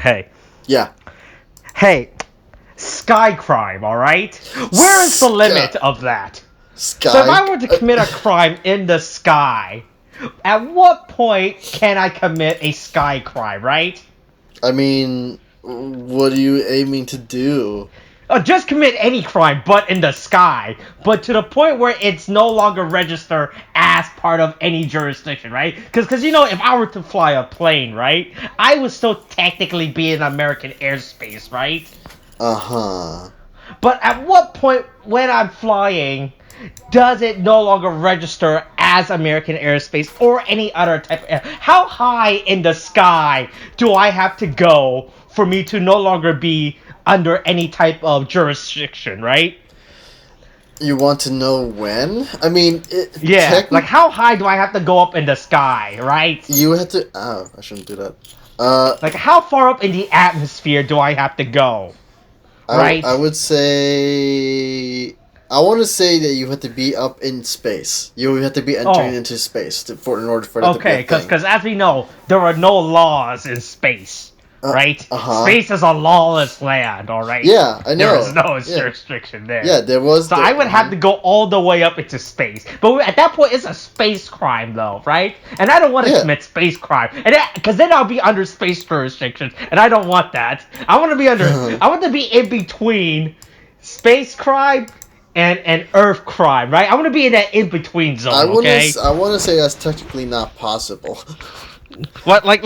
hey. Yeah. Hey, sky crime, alright? Where is the limit of that? Sky. So if I were to commit a crime in the sky, at what point can I commit a sky crime, right? I mean, what are you aiming to do? Just commit any crime, but in the sky. But to the point where it's no longer registered as part of any jurisdiction, right? Because you know, if I were to fly a plane, right, I would still technically be in American airspace, right? Uh-huh. But at what point when I'm flying, does it no longer register as American airspace or any other type of air? How high in the sky do I have to go for me to no longer be under any type of jurisdiction, right? You want to know when? I mean, Yeah, like how high do I have to go up in the sky, right? You have to... Oh, I shouldn't do that. Like how far up in the atmosphere do I have to go? Right? I would say... I want to say that you have to be up in space. You have to be entering into space in order for that to be a thing. Okay, because as we know, there are no laws in space, right? Uh-huh. Space is a lawless land, all right? Yeah, I know. There is no restriction there. Yeah, there was... So I would have to go all the way up into space. But at that point, it's a space crime, though, right? And I don't want to commit space crime. Because then I'll be under space jurisdictions, and I don't want that. I want to be under... I want to be in between space crime and Earth crime, right? I want to be in that in-between zone, I want okay? to say that's technically not possible. What, like,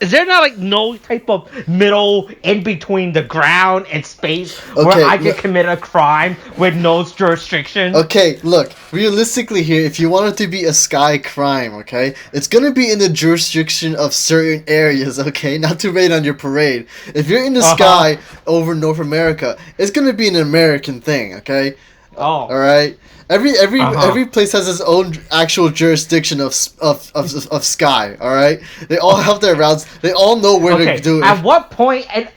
is there not, like, no type of middle in between the ground and space where I can commit a crime with no jurisdiction? Okay, look, realistically here, if you want it to be a sky crime, okay, it's gonna be in the jurisdiction of certain areas, okay, not to rain on your parade. If you're in the sky over North America, it's gonna be an American thing, okay? Alright? Every place has its own actual jurisdiction of sky. All right, they all have their routes. They all know where to do it. At what point? And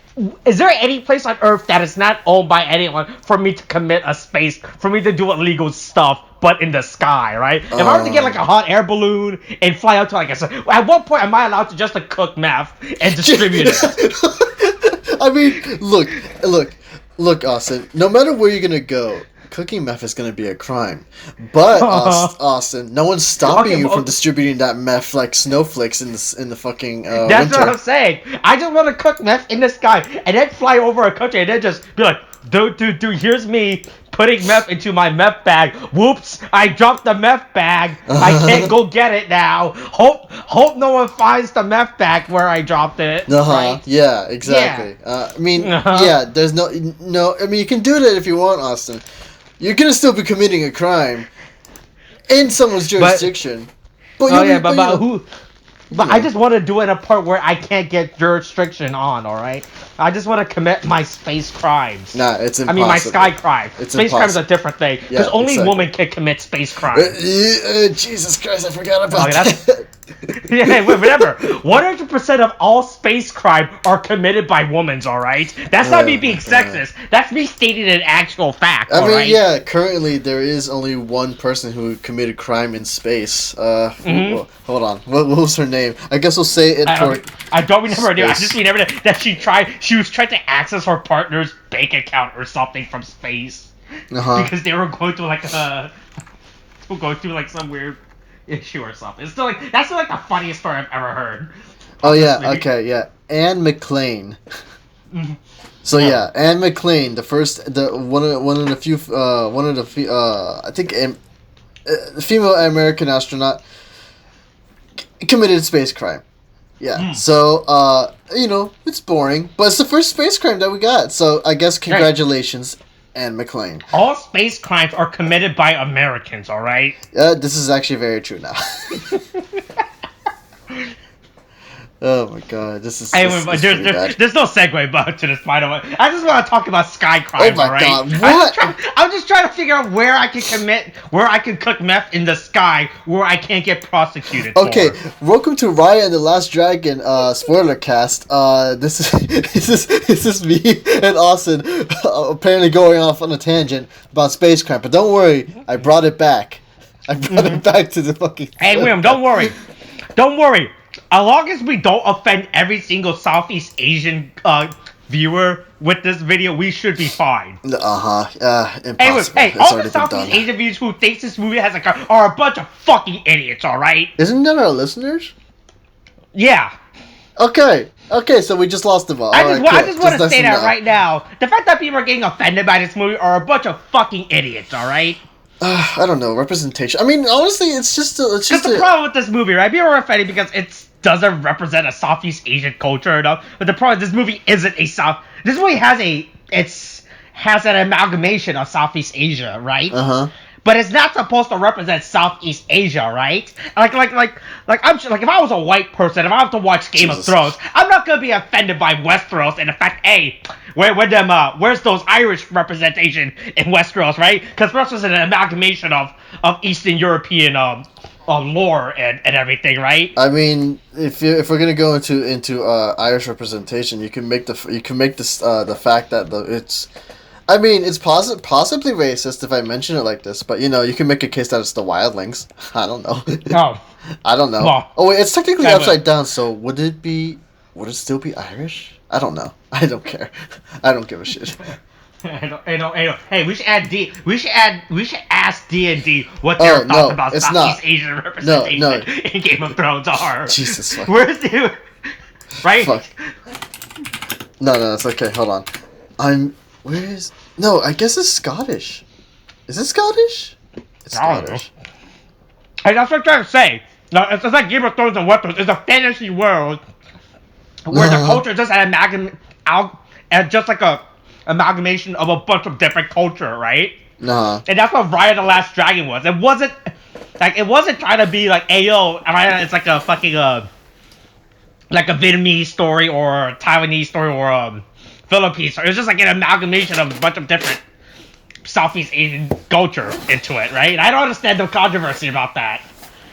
is there any place on Earth that is not owned by anyone for me to commit a space, for me to do illegal stuff, but in the sky, right? If I were to get like a hot air balloon and fly out to like at what point am I allowed to just cook meth and distribute it? I mean, look, Austin. No matter where you're gonna go, cooking meth is going to be a crime. But, Austin, no one's stopping you from distributing that meth like snowflakes in the fucking That's winter. what I'm saying. I just want to cook meth in the sky and then fly over a country and then just be like, dude, here's me putting meth into my meth bag. Whoops, I dropped the meth bag. I can't go get it now. Hope no one finds the meth bag where I dropped it. Right? Yeah, exactly. Yeah. I mean, yeah, there's no, I mean, you can do that if you want, Austin. You're gonna still be committing a crime in someone's jurisdiction. But I just want to do it in a part where I can't get jurisdiction on. All right, I just want to commit my space crimes. Nah, it's impossible. I mean, my sky crime. Space crime is a different thing because only women can commit space crimes. Jesus Christ, I forgot about that. Yeah, whatever. 100% of all space crime are committed by women, alright? That's not me being sexist. That's me stating an actual fact, I mean, yeah, currently there is only one person who committed crime in space. Well, hold on. What was her name? I guess we'll say it for... I don't remember her name. I just remember that she was trying to access her partner's bank account or something from space. Because they were going through, like, some weird issue or something. It's still like that's like the funniest story I've ever heard. Oh yeah, okay, yeah. Anne McClain. So yeah, Anne McClain, one of the I think the female American astronaut committed a space crime. Yeah. So you know, it's boring, but it's the first space crime that we got. So I guess congratulations. Anne McClain. All space crimes are committed by Americans, alright? This is actually very true now. Oh my god, this is there's no segue to this, by the way. I just want to talk about sky crimes, alright? Oh my god, what? I'm just trying to figure out where I can cook meth in the sky where I can't get prosecuted Okay, welcome to Raya and the Last Dragon, spoiler cast. This is me and Austin apparently going off on a tangent about space crime, but don't worry, I brought it back. I brought it back to the fucking... Hey, William, don't worry. as long as we don't offend every single Southeast Asian viewer with this video, we should be fine. Impossible. Hey, all the Southeast Asian viewers who think this movie has are a bunch of fucking idiots, alright? Isn't that our listeners? Yeah. Okay, so we just lost them all. I just want to say that right now. The fact that people are getting offended by this movie are a bunch of fucking idiots, alright? I don't know, representation. I mean, honestly, it's just the problem with this movie, right? People are offended because it doesn't represent a Southeast Asian culture enough. But the problem is this movie isn't a This movie has an amalgamation of Southeast Asia, right? But it's not supposed to represent Southeast Asia, right? Like if I was a white person, if I have to watch Game of Thrones, I'm not gonna be offended by Westeros and the fact, hey, where's those Irish representation in Westeros, right? Because Westeros is an amalgamation of Eastern European lore and everything, right? I mean, if we're gonna go into Irish representation, you can make the fact that it's. I mean, it's possibly racist if I mention it like this, but you can make a case that it's the wildlings. I don't know. No. I don't know. Well, oh wait, it's technically upside down, so would it still be Irish? I don't know. I don't care. I don't give a shit. Hey, we should ask D&D what their thoughts about Southeast Asian representation in Game of Thrones are. Jesus fuck. Where's the right? Fuck. No, it's okay. Hold on. No, I guess it's Scottish. Is it Scottish? It's Scottish. Hey, that's what I'm trying to say. No, it's like Game of Thrones and Westeros. It's a fantasy world where the culture is just just like a amalgamation of a bunch of different culture, right? And that's what Raya the Last Dragon was. It wasn't trying to be like, hey yo, Raya, it's like a fucking like a Vietnamese story or a Taiwanese story or Philippines story. It's just like an amalgamation of a bunch of different Southeast Asian culture into it, right? And I don't understand the controversy about that.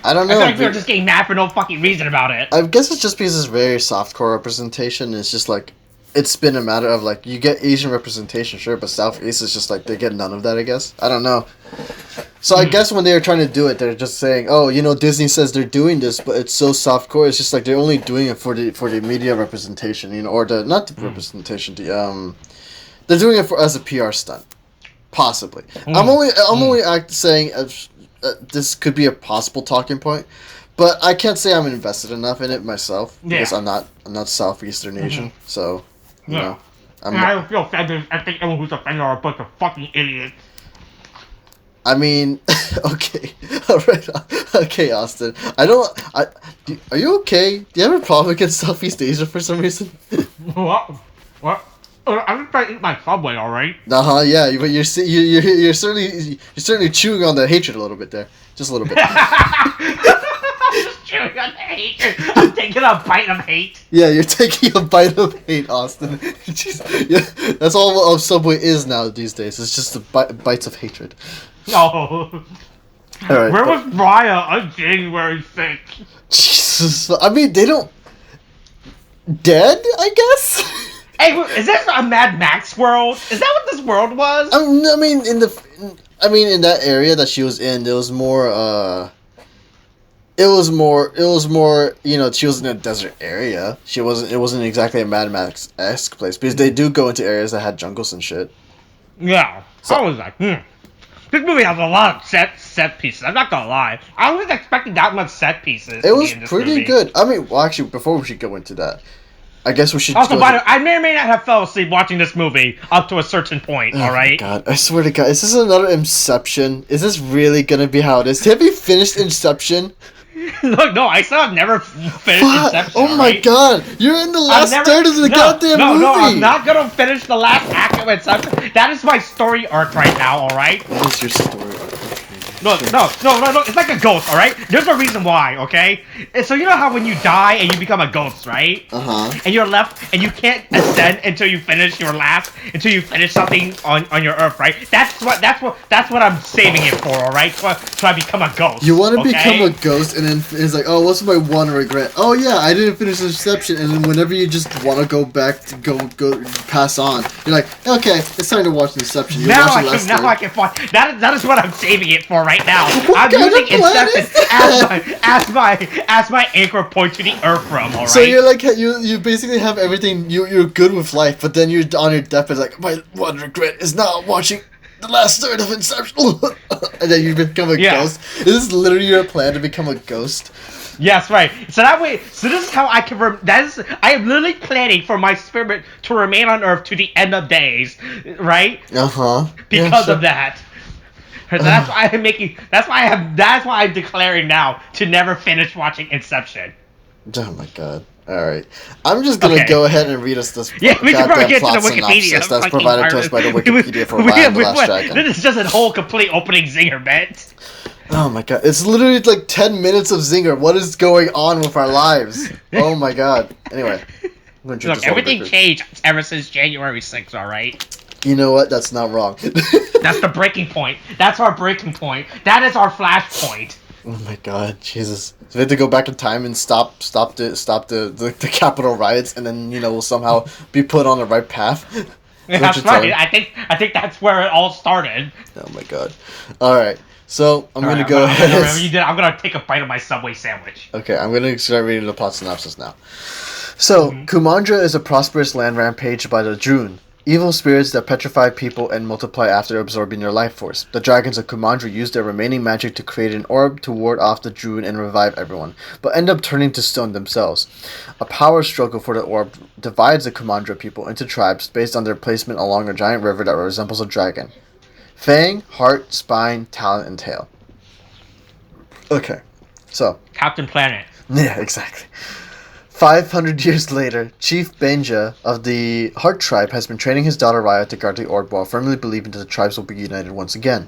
I don't know. I feel like people are just getting mad for no fucking reason about it. I guess it's just because it's very softcore representation. It's just like, it's been a matter of like, you get Asian representation, sure, but Southeast is just like, they get none of that, I guess. I don't know. So I guess when they were trying to do it, they're just saying, oh, Disney says they're doing this, but it's so softcore. It's just like they're only doing it for the media representation, or not the representation. They're doing it as a PR stunt, possibly. I'm only saying this could be a possible talking point, but I can't say I'm invested enough in it myself because I'm not Southeastern Asian, so you know. I don't feel offended. I think everyone who's offended are a bunch of fucking idiots. I mean, okay, alright, okay, Austin. Are you okay? Do you have a problem against Southeast Asia for some reason? What? I'm just trying to eat my Subway, alright? Yeah, but you're certainly chewing on the hatred a little bit there, just a little bit. Just chewing on the hatred. I'm taking a bite of hate. Yeah, you're taking a bite of hate, Austin. Yeah, that's all Subway is now these days. It's just the bites of hatred. Oh. Right, where was Raya on January 6th? Jesus, I mean, they don't... Dead, I guess? Hey, is this a Mad Max world? Is that what this world was? I mean, in that area that she was in, it was more, she was in a desert area. It wasn't exactly a Mad Max-esque place, because they do go into areas that had jungles and shit. Yeah, so I was like, This movie has a lot of set pieces. I'm not gonna lie. I wasn't expecting that much set pieces. It was pretty good. I mean, well, actually, before we should go into that, I guess we should. Also, by the way, I may or may not have fell asleep watching this movie up to a certain point. All right. God, I swear to God, is this another Inception? Is this really gonna be how it is? Have you finished Inception? Look, no, I still have never finished Inception. Oh my God, you're in the last third of the goddamn movie. No, I'm not gonna finish the last act of Inception. That is my story arc right now. All right. What is your story arc? No, it's like a ghost, alright? There's a reason why, okay? And so you know how when you die and you become a ghost, right? And you're left, and you can't ascend until you finish until you finish something on your earth, right? That's what I'm saving it for, alright? So I become a ghost. You want to become a ghost, and then it's like, oh, what's my one regret? Oh yeah, I didn't finish Inception, and then whenever you just want to go back to go pass on, you're like, okay, it's time to watch Inception. Now I can find that is what I'm saving it for right now. What I'm kind using of plan Inception is that? as my anchor point to the Earth realm. All right. So you're like you basically have everything. You're good with life, but then you're on your deathbed like my one regret is not watching the last third of Inception, and then you become a ghost. This is literally your plan to become a ghost. Yes, right. So that way, so this is how I can. I am literally planning for my spirit to remain on Earth to the end of days, right? Because of that. So that's why I'm making. That's why I'm declaring now to never finish watching Inception. Oh my god. Alright. I'm just gonna go ahead and read us this we can probably get to the synopsis Wikipedia. that's provided to us by the Wikipedia for Raya and the Last Dragon. This is just a whole complete opening zinger, man. Oh my god. It's literally like 10 minutes of zinger. What is going on with our lives? Oh my god. Anyway. Look, everything changed ever since January 6th, alright? You know what? That's not wrong. That's the breaking point. That's our breaking point. That is our flashpoint. Oh my god, Jesus! So we have to go back in time and stop the Capitol riots, and then we'll somehow be put on the right path. That's right. I think that's where it all started. Oh my god! All right, so I'm gonna go ahead. I'm gonna take a bite of my Subway sandwich. Okay, I'm gonna start reading the plot synopsis now. So Kumandra is a prosperous land rampaged by the June. Evil spirits that petrify people and multiply after absorbing their life force. The dragons of Kumandra use their remaining magic to create an orb to ward off the June and revive everyone, but end up turning to stone themselves. A power struggle for the orb divides the Kumandra people into tribes based on their placement along a giant river that resembles a dragon. Fang, heart, spine, talon, and tail. Okay, so... Captain Planet. Yeah, exactly. 500 years later, Chief Benja of the Heart Tribe has been training his daughter Raya to guard the orb while firmly believing that the tribes will be united once again.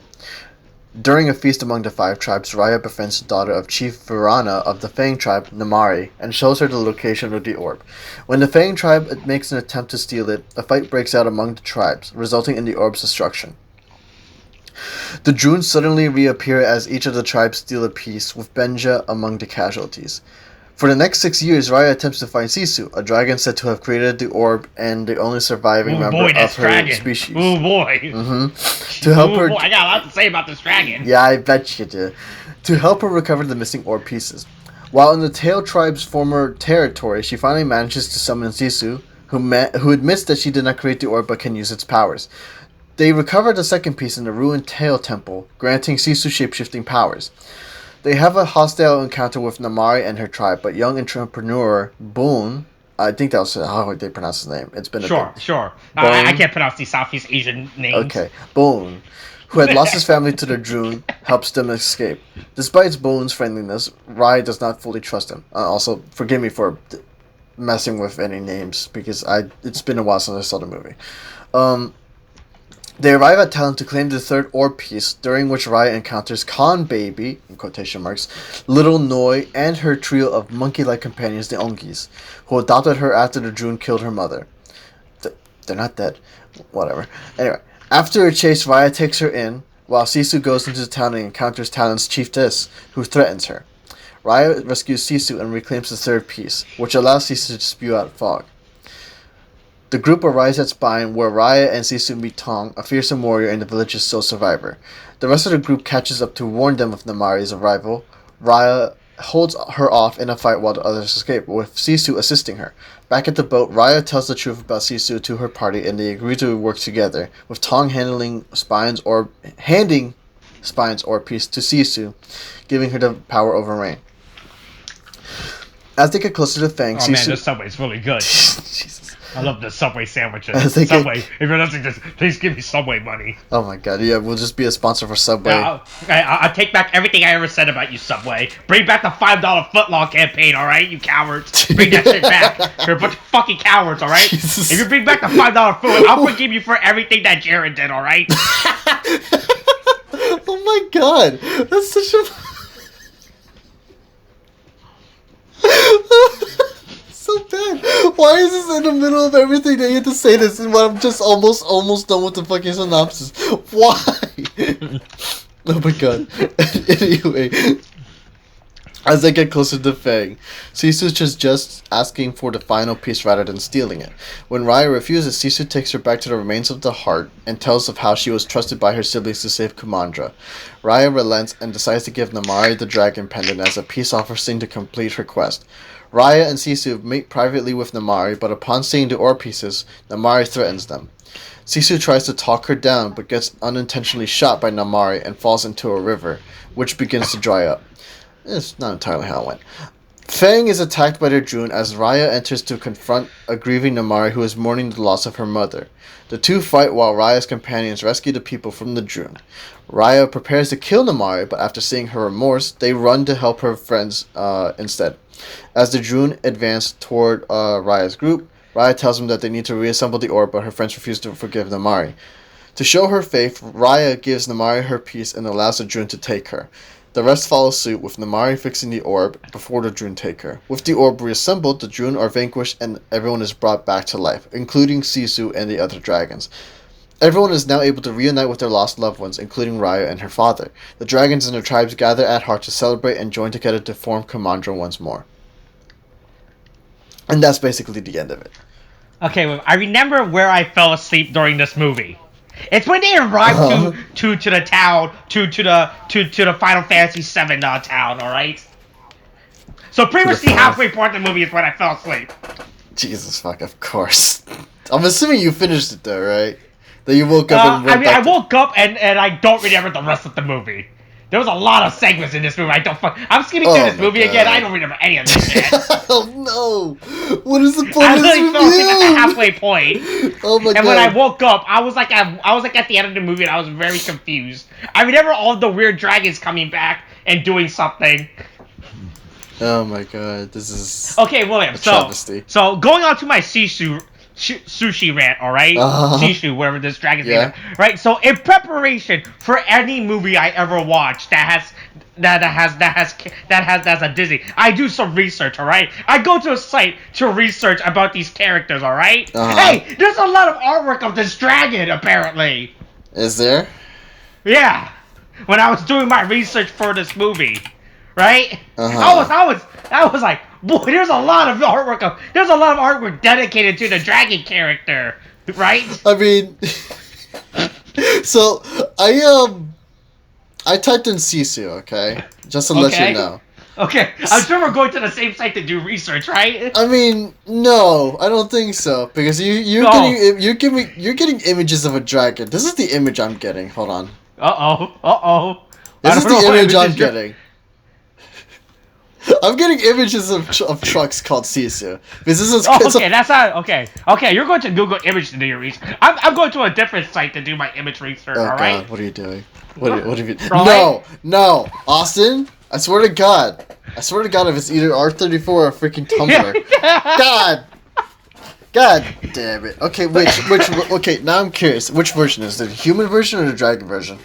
During a feast among the 5 tribes, Raya befriends the daughter of Chief Virana of the Fang Tribe, Namari, and shows her the location of the orb. When the Fang Tribe makes an attempt to steal it, a fight breaks out among the tribes, resulting in the orb's destruction. The June suddenly reappear as each of the tribes steal a piece, with Benja among the casualties. For the next 6 years, Raya attempts to find Sisu, a dragon said to have created the orb and the only surviving member of her species. Oh boy! To help her, I got a lot to say about this dragon. Yeah, I bet you do. To help her recover the missing orb pieces. While in the Tail tribe's former territory, she finally manages to summon Sisu, who admits that she did not create the orb but can use its powers. They recover the second piece in the ruined Tail temple, granting Sisu shapeshifting powers. They have a hostile encounter with Namari and her tribe, but young entrepreneur Boone, I think that was how they pronounce his name. It's been sure. I can't pronounce these Southeast Asian names. Okay, Boone, who had lost his family to the June, helps them escape. Despite Boone's friendliness, Raya does not fully trust him. Also, forgive me for messing with any names because it's been a while since I saw the movie. They arrive at town to claim the third orb piece, during which Raya encounters Khan Baby, in quotation marks, Little Noi, and her trio of monkey-like companions, the Ongis, who adopted her after the June killed her mother. They're not dead. Whatever. Anyway, after a chase, Raya takes her in, while Sisu goes into the town and encounters Talon's chiefess, who threatens her. Raya rescues Sisu and reclaims the third piece, which allows Sisu to spew out fog. The group arrives at Spine, where Raya and Sisu meet Tong, a fearsome warrior and the village's sole survivor. The rest of the group catches up to warn them of Namari's arrival. Raya holds her off in a fight while the others escape, with Sisu assisting her. Back at the boat, Raya tells the truth about Sisu to her party, and they agree to work together, with Tong handing Spine's orb piece to Sisu, giving her the power over rain. As they get closer to Fang, Sisu... man, this Subway's really good. Jesus. I love the Subway sandwiches. Subway. If you're listening to this, please give me Subway money. Oh my god, yeah, we'll just be a sponsor for Subway. I'll take back everything I ever said about you, Subway. Bring back the $5 footlong campaign, alright, you cowards. Bring that shit back. You're a bunch of fucking cowards, alright? If you bring back the $5 food, I'll forgive you for everything that Jared did, alright? Oh my god, that's such a... so bad. Why is this in the middle of everything that you have to say this and when I'm just almost done with the fucking synopsis? Why? Oh my god. Anyway. As they get closer to Fang, Sisu's just asking for the final piece rather than stealing it. When Raya refuses, Sisu takes her back to the remains of the heart and tells of how she was trusted by her siblings to save Kumandra. Raya relents and decides to give Namari the dragon pendant as a peace offering to complete her quest. Raya and Sisu meet privately with Namari, but upon seeing the ore pieces, Namari threatens them. Sisu tries to talk her down, but gets unintentionally shot by Namari and falls into a river, which begins to dry up. It's not entirely how it went. Fang is attacked by the June as Raya enters to confront a grieving Namari who is mourning the loss of her mother. The two fight while Raya's companions rescue the people from the June. Raya prepares to kill Namari, but after seeing her remorse, they run to help her friends instead. As the June advance toward Raya's group, Raya tells them that they need to reassemble the orb, but her friends refuse to forgive Namari. To show her faith, Raya gives Namari her piece and allows the June to take her. The rest follow suit, with Namari fixing the orb before the June take her. With the orb reassembled, the June are vanquished and everyone is brought back to life, including Sisu and the other dragons. Everyone is now able to reunite with their lost loved ones, including Raya and her father. The dragons and their tribes gather at Heart to celebrate and join together to form Kumandra once more. And that's basically the end of it. Okay, well, I remember where I fell asleep during this movie. It's when they arrived to the town, to the Final Fantasy VII town. All right. So pretty much the halfway part of the movie is when I fell asleep. Jesus fuck, of course. I'm assuming you finished it though, right? That you woke up and went I woke up and I don't remember the rest of the movie. There was a lot of segments in this movie. I'm skipping through this movie again. I don't remember any of this shit. Oh no! What is the point of this review? I literally fell asleep at the halfway point. Oh my god! And when I woke up, I was like at the end of the movie, and I was very confused. I remember all the weird dragons coming back and doing something. Oh my god! This is okay, William. So going on to my sushi rant, all right? Shishu, wherever this dragon's name is. Right? So in preparation for any movie I ever watch that's a Disney, I do some research, all right? I go to a site to research about these characters, all right? Hey, there's a lot of artwork of this dragon, apparently. Is there? Yeah. When I was doing my research for this movie, right? I was like, boy, there's a lot of artwork dedicated to the dragon character, right? I mean, so I typed in Sisu, okay, just to let you know. Okay, I'm sure we're going to the same site to do research, right? I mean, no, I don't think so, because you're getting images of a dragon. This is the image I'm getting. Hold on. This is the image I'm getting. I'm getting images of trucks called Sisu. Okay, you're going to Google Image to do your research. I'm going to a different site to do my image research, alright? God, what are you doing? What have you... No, Austin, I swear to God, if it's either R34 or freaking Tumblr. God damn it. Okay, okay, now I'm curious. Which version is it? The human version or the dragon version?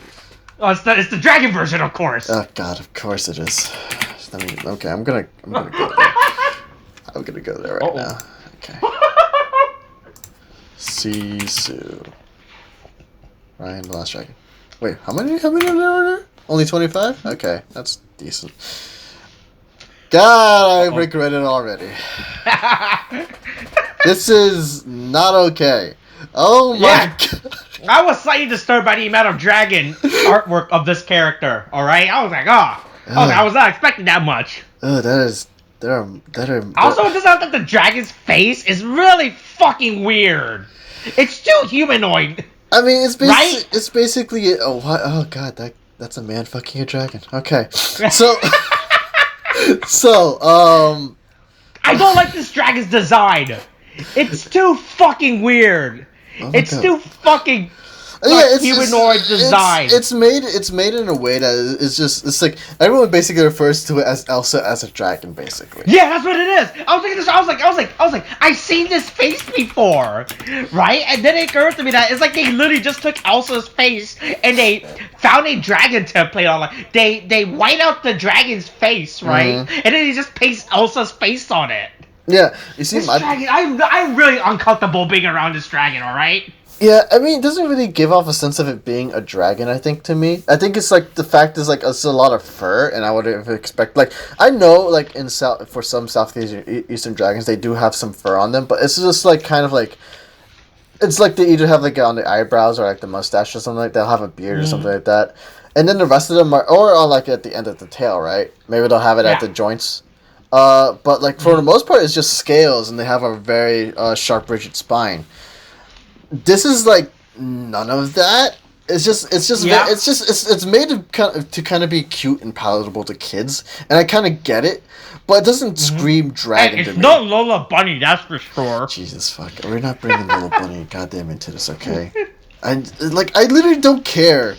Oh, it's the dragon version, of course. Oh God, of course it is. Okay, I'm gonna go there. I'm gonna go there right now. Okay. Sisu. Ryan, the Last Dragon. Wait, how many are there? Only 25? Okay, that's decent. God, I regret it already. This is not okay. Oh my God. I was slightly disturbed by the amount of dragon artwork of this character. All right, I was like, I was not expecting that much. Oh, that are. Also, it turns out that the dragon's face is really fucking weird. It's too humanoid. I mean, it's basically. Oh God, that's a man fucking a dragon. Okay, so. I don't like this dragon's design. It's too fucking weird. It's too fucking humanoid design. It's made in a way that it's like everyone basically refers to it as Elsa as a dragon, basically. Yeah, that's what it is. I was thinking this. I was like, I've seen this face before, right? And then it occurred to me that it's like they literally just took Elsa's face and they found a dragon template on it. They white out the dragon's face, right? And then they just paste Elsa's face on it. Yeah, you see, dragon. I'm really uncomfortable being around this dragon. All right. Yeah, I mean, it doesn't really give off a sense of it being a dragon, I think, to me. I think it's like the fact is like it's a lot of fur, and I would have expect like I know like in South for some Southeast Eastern dragons they do have some fur on them, but it's just like kind of like it's like they either have like on the eyebrows or like the mustache or something like they'll have a beard or something like that, and then the rest of them are or on like at the end of the tail, right? Maybe they'll have it at the joints. But like for the most part, it's just scales, and they have a very sharp, rigid spine. This is like none of that. It's made to kind of be cute and palatable to kids, and I kind of get it, but it doesn't scream dragon to me. It's no Lola Bunny, that's for sure. Jesus fuck, we're not bringing Lola Bunny goddamn into this, okay? I literally don't care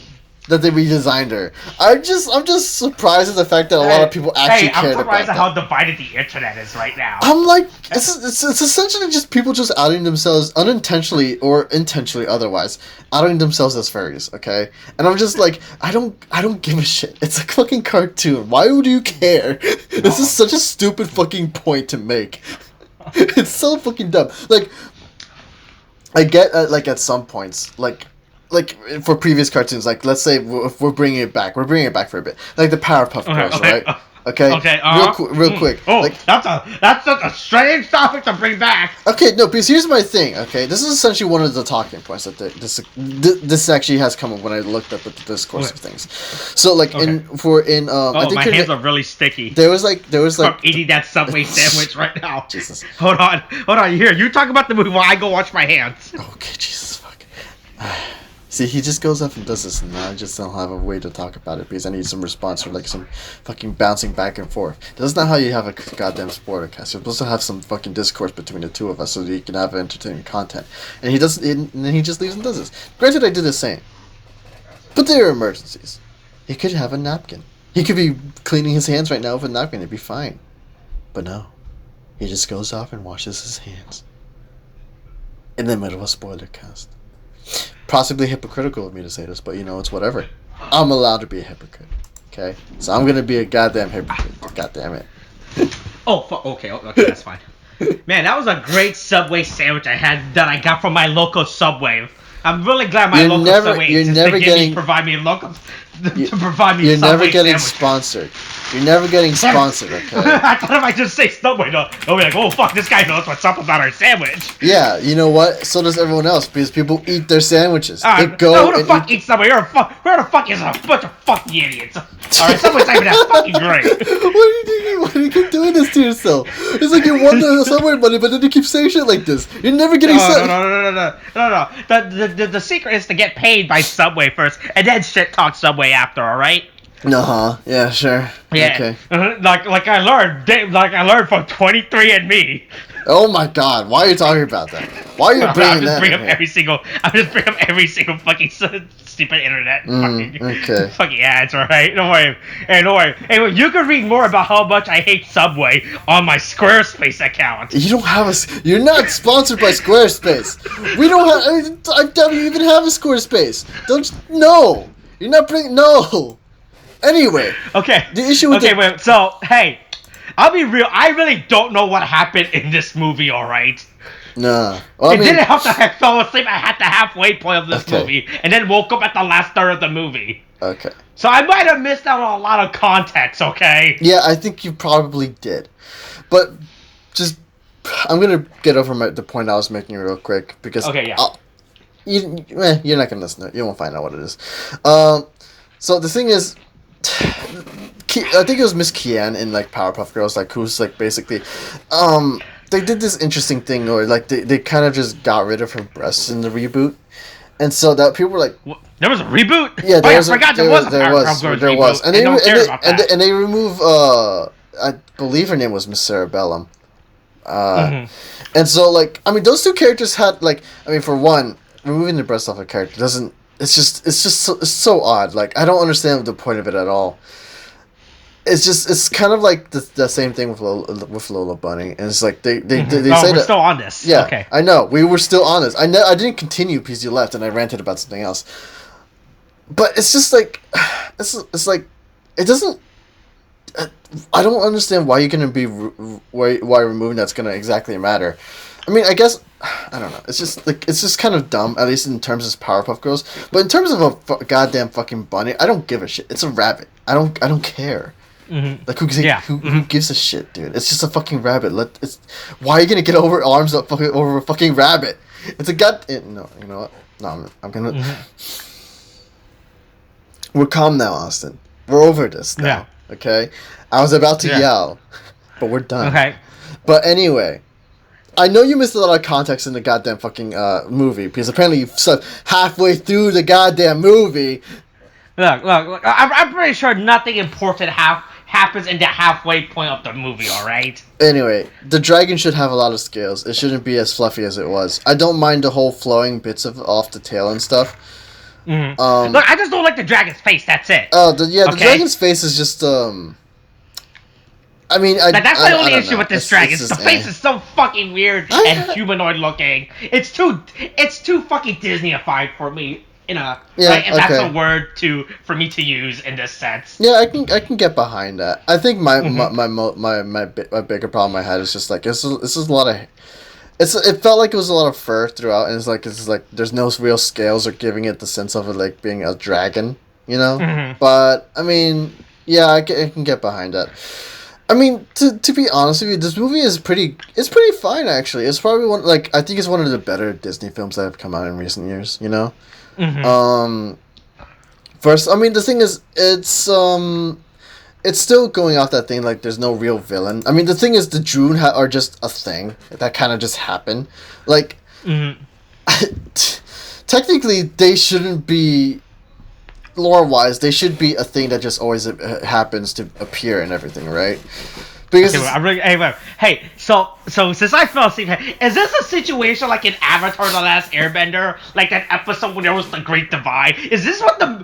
that they redesigned her. I'm just surprised at the fact that a lot of people actually cared about that. I'm surprised at how divided the internet is right now. I'm like, it's essentially just people just outing themselves unintentionally or intentionally otherwise, outing themselves as furries, okay? And I'm just like, I don't give a shit. It's a fucking cartoon. Why would you care? This is such a stupid fucking point to make. It's so fucking dumb. Like, I get like at some points, like for previous cartoons, like let's say if we're bringing it back for a bit, like the Powerpuff Girls, right? Okay. Real quick. Oh, like, that's such a strange topic to bring back. Okay, no, because here's my thing. Okay, this is essentially one of the talking points that this actually has come up when I looked up at the discourse of things. So like I think my hands are really sticky. There was like I'm eating that Subway sandwich right now. Jesus. Hold on. Here, you talk about the movie while I go wash my hands. Okay, Jesus fuck. See, he just goes up and does this, and I just don't have a way to talk about it because I need some response or like some fucking bouncing back and forth. That's not how you have a goddamn spoilercast. You're supposed to have some fucking discourse between the two of us so that you can have entertaining content. And he doesn't, and then he just leaves and does this. Granted, I did the same, but there are emergencies. He could have a napkin. He could be cleaning his hands right now with a napkin. It'd be fine. But no, he just goes off and washes his hands in the middle of a spoiler cast. Possibly hypocritical of me to say this, but it's whatever. I'm allowed to be a hypocrite. Okay? So I'm gonna be a goddamn hypocrite. God damn it. Okay, that's fine. Man, that was a great Subway sandwich that I got from my local Subway. I'm really glad my local Subway provide me You're never getting sandwich. Sponsored. You're never getting sponsored, okay? I thought if I just say Subway, they'll be like, oh fuck, this guy knows what's up about our sandwich. Yeah, you know what? So does everyone else because people eat their sandwiches. They go no, who the fuck eats Subway? Who the fuck is a bunch of fucking idiots? Alright, Subway's not even that fucking great. Why do you keep doing this to yourself? It's like you won the Subway money, but then you keep saying shit like this. You're never getting No. The secret is to get paid by Subway first, and then shit talk Subway after, alright? Yeah, sure. Yeah. Okay. Like I learned from 23andMe. Oh my god, why are you talking about that? Why are you bringing that up? I'm just bringing up every single fucking stupid internet fucking ads, alright? Don't worry. Hey, you can read more about how much I hate Subway on my Squarespace account. You're not sponsored by Squarespace. We don't have, I doubt you even have a Squarespace. No. You're not bringing, no. Anyway. Okay. The issue with wait. So, hey, I'll be real. I really don't know what happened in this movie, alright? Nah. Well, didn't have to fall asleep at the halfway point of this movie, and then woke up at the last third of the movie. Okay. So I might have missed out on a lot of context, okay? Yeah, I think you probably did. But just, I'm going to get over the point I was making real quick, because... Okay, yeah. You're not going to listen to it. You won't find out what it is. So the thing is... I think it was Miss Kian in like Powerpuff Girls, like who's like basically, they did this interesting thing where like they kind of just got rid of her breasts in the reboot, and so that people were like, there was a reboot. Yeah, I forgot there was, and they remove I believe her name was Miss Cerebellum, and so like I mean those two characters had like for one removing the breast off a character doesn't. It's so odd. Like I don't understand the point of it at all. It's kind of like the same thing with Lola Bunny, and it's like they say that we're still on this. Yeah, okay. I know we were still on this. I didn't continue because you left and I ranted about something else. But it's just like it's like it doesn't. I don't understand why you're gonna be why removing that's gonna exactly matter. I mean, I guess I don't know. It's just kind of dumb, at least in terms of Powerpuff Girls. But in terms of a goddamn fucking bunny, I don't give a shit. It's a rabbit. I don't care. Mm-hmm. Like who Mm-hmm. gives a shit, dude? It's just a fucking rabbit. Why are you gonna get over arms up over a fucking rabbit? It's a no. You know what? No, I'm gonna. Mm-hmm. We're calm now, Austin. We're over this now. Yeah. Okay. I was about to Yeah. yell, but we're done. Okay. But anyway, I know you missed a lot of context in the goddamn fucking movie because apparently you slept halfway through the goddamn movie. Look. I'm pretty sure nothing important happens in the halfway point of the movie. All right. Anyway, the dragon should have a lot of scales. It shouldn't be as fluffy as it was. I don't mind the whole flowing bits off the tail and stuff. Mm-hmm. Look, I just don't like the dragon's face. That's it. The dragon's face is just I mean, that's my only issue know. with this dragon. The face is so fucking weird and humanoid looking. It's too fucking Disney-ified for me. And that's a word for me to use in this sense. Yeah, I can get behind that. I think my bigger problem I had is just like this is a lot of. It felt like it was a lot of fur throughout, and it's like there's no real scales or giving it the sense of it like being a dragon, you know. Mm-hmm. But I mean, yeah, I can get behind that. I mean, to be honest with you, this movie is pretty fine actually. It's probably I think it's one of the better Disney films that have come out in recent years, you know. Mm-hmm. First, I mean, the thing is, it's still going off that thing like there's no real villain. I mean, the thing is, the Droon are just a thing that kind of just happened. Like, technically, they shouldn't be lore-wise. They should be a thing that just always happens to appear and everything, right? Because hey, so since I fell asleep, is this a situation like in Avatar: The Last Airbender, like that episode when there was the Great Divide? Is this what the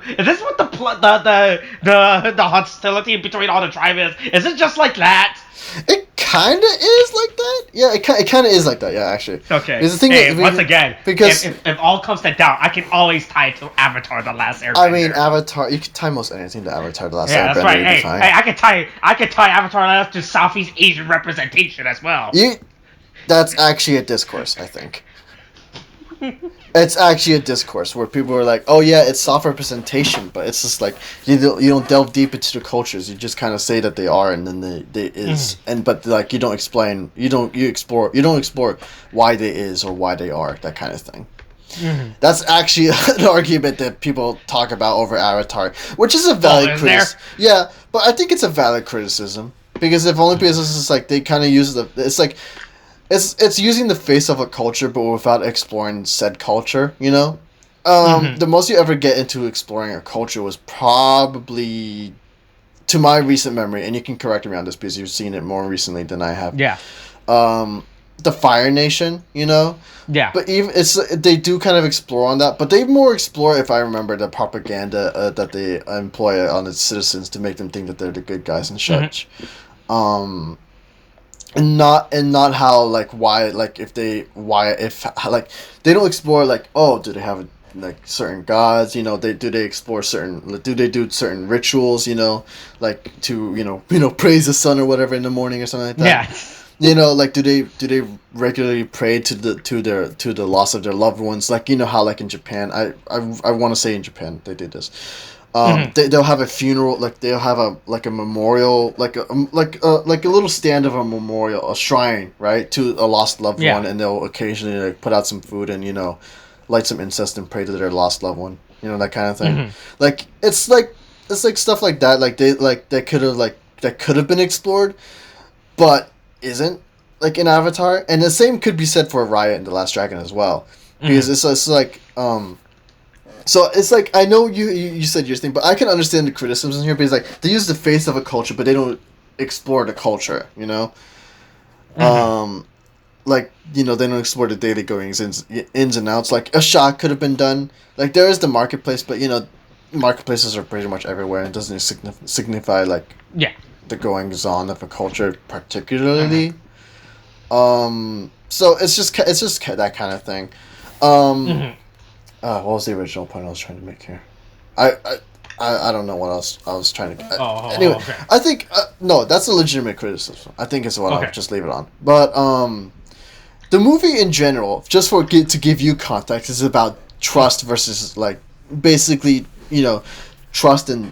hostility between all the tribes is? Is it just like that? It kind of is like that. Yeah, it kind of is like that. Yeah, actually. Okay. Because the thing is, once again, because if all comes to doubt, I can always tie it to Avatar: The Last Airbender. I mean, Avatar. You can tie most anything to Avatar: The Last Airbender. Yeah, that's right. Hey, I can tie Avatar: The Last to Southeast Asian representation as well. That's actually a discourse, I think. It's actually a discourse where people are like, "Oh yeah, it's soft representation," but it's just like you don't delve deep into the cultures. You just kind of say that they are, and then they is, but like you don't explain, you don't explore why they is or why they are, that kind of thing. That's actually an argument that people talk about over Avatar, which is a valid criticism. Yeah, but I think it's a valid criticism because if only because it's like they kind of use it's like. It's using the face of a culture, but without exploring said culture. You know, the most you ever get into exploring a culture was probably, to my recent memory, and you can correct me on this because you've seen it more recently than I have. Yeah. The Fire Nation. You know. Yeah. But even they do kind of explore on that, but they more explore, if I remember, the propaganda that they employ on its citizens to make them think that they're the good guys and such. And not how like why like if they don't explore like, oh, do they have like certain gods, you know, do they do certain rituals, you know, like to you know praise the sun or whatever in the morning or something like that. Yeah. You know, like do they regularly pray to the loss of their loved ones, like you know how like in Japan, I want to say in Japan they did this. They'll have a funeral, like they'll have a memorial, like a little stand of a memorial, a shrine, right, to a lost loved one, and they'll occasionally like put out some food and you know, light some incense and pray to their lost loved one, you know, that kind of thing. Like it's like stuff like that, like that could have been explored, but isn't like in Avatar, and the same could be said for Raya and the Last Dragon as well, because it's like So it's like, I know you said your thing, but I can understand the criticisms here because like they use the face of a culture, but they don't explore the culture, you know. Like you know they don't explore the daily goings ins and outs. Like a shot could have been done. Like there is the marketplace, but you know, marketplaces are pretty much everywhere, and it doesn't signify like the goings on of a culture particularly. So it's just that kind of thing. What was the original point I was trying to make here? I don't know what else I was trying to. Anyway, okay. I think no, that's a legitimate criticism. I think it's what I'll just leave it on. But the movie in general, just to give you context, is about trust versus like basically trust and